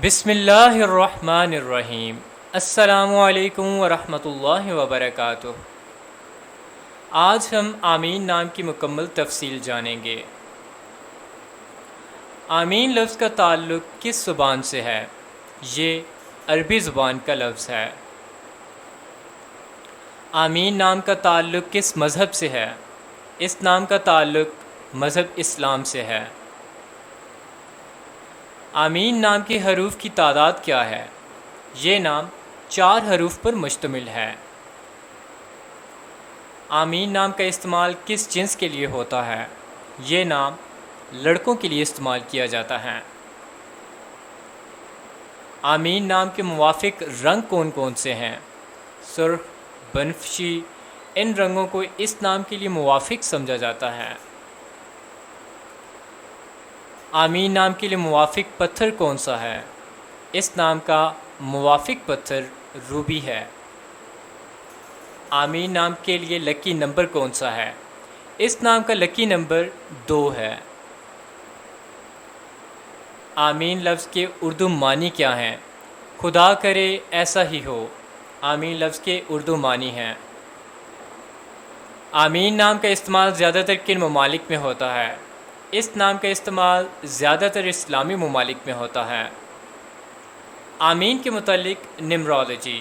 بسم اللہ الرحمن الرحیم۔ السلام علیکم ورحمۃ اللہ وبرکاتہ۔ آج ہم آمین نام کی مکمل تفصیل جانیں گے۔ آمین لفظ کا تعلق کس زبان سے ہے؟ یہ عربی زبان کا لفظ ہے۔ آمین نام کا تعلق کس مذہب سے ہے؟ اس نام کا تعلق مذہب اسلام سے ہے۔ آمین نام کے حروف کی تعداد کیا ہے؟ یہ نام 4 حروف پر مشتمل ہے۔ آمین نام کا استعمال کس جنس کے لیے ہوتا ہے؟ یہ نام لڑکوں کے لیے استعمال کیا جاتا ہے۔ آمین نام کے موافق رنگ کون کون سے ہیں؟ سرخ، بنفشی، ان رنگوں کو اس نام کے لیے موافق سمجھا جاتا ہے۔ آمین نام کے لیے موافق پتھر کون سا ہے؟ اس نام کا موافق پتھر روبی ہے۔ آمین نام کے لیے لکی نمبر کون سا ہے؟ اس نام کا لکی نمبر 2 ہے۔ آمین لفظ کے اردو معنی کیا ہیں؟ خدا کرے ایسا ہی ہو۔ آمین لفظ کے اردو معنی ہیں۔ آمین نام کا استعمال زیادہ تر کن ممالک میں ہوتا ہے؟ اس نام کا استعمال زیادہ تر اسلامی ممالک میں ہوتا ہے۔ آمین کے متعلق نمرالوجی۔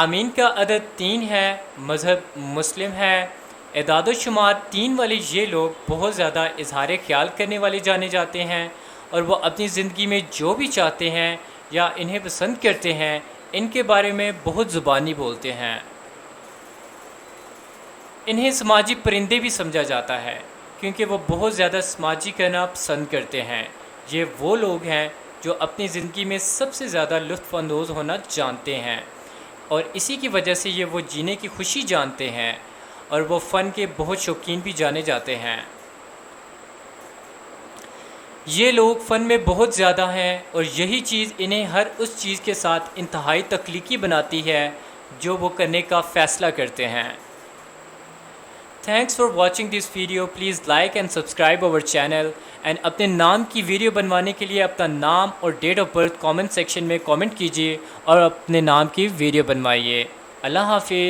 آمین کا عدد 3 ہے، مذہب مسلم ہے۔ اعداد و شمار 3 والے یہ لوگ بہت زیادہ اظہار خیال کرنے والے جانے جاتے ہیں، اور وہ اپنی زندگی میں جو بھی چاہتے ہیں یا انہیں پسند کرتے ہیں ان کے بارے میں بہت زبانی بولتے ہیں۔ انہیں سماجی پرندے بھی سمجھا جاتا ہے کیونکہ وہ بہت زیادہ سماجی کرنا پسند کرتے ہیں۔ یہ وہ لوگ ہیں جو اپنی زندگی میں سب سے زیادہ لطف اندوز ہونا جانتے ہیں، اور اسی کی وجہ سے یہ وہ جینے کی خوشی جانتے ہیں، اور وہ فن کے بہت شوقین بھی جانے جاتے ہیں۔ یہ لوگ فن میں بہت زیادہ ہیں، اور یہی چیز انہیں ہر اس چیز کے ساتھ انتہائی تخلیقی بناتی ہے جو وہ کرنے کا فیصلہ کرتے ہیں۔ Thanks for watching this video. Please like and subscribe our channel. And اپنے نام کی ویڈیو بنوانے کے لیے اپنا نام اور date of birth comment section میں کامنٹ کیجیے اور اپنے نام کی ویڈیو بنوائیے۔ اللہ حافظ۔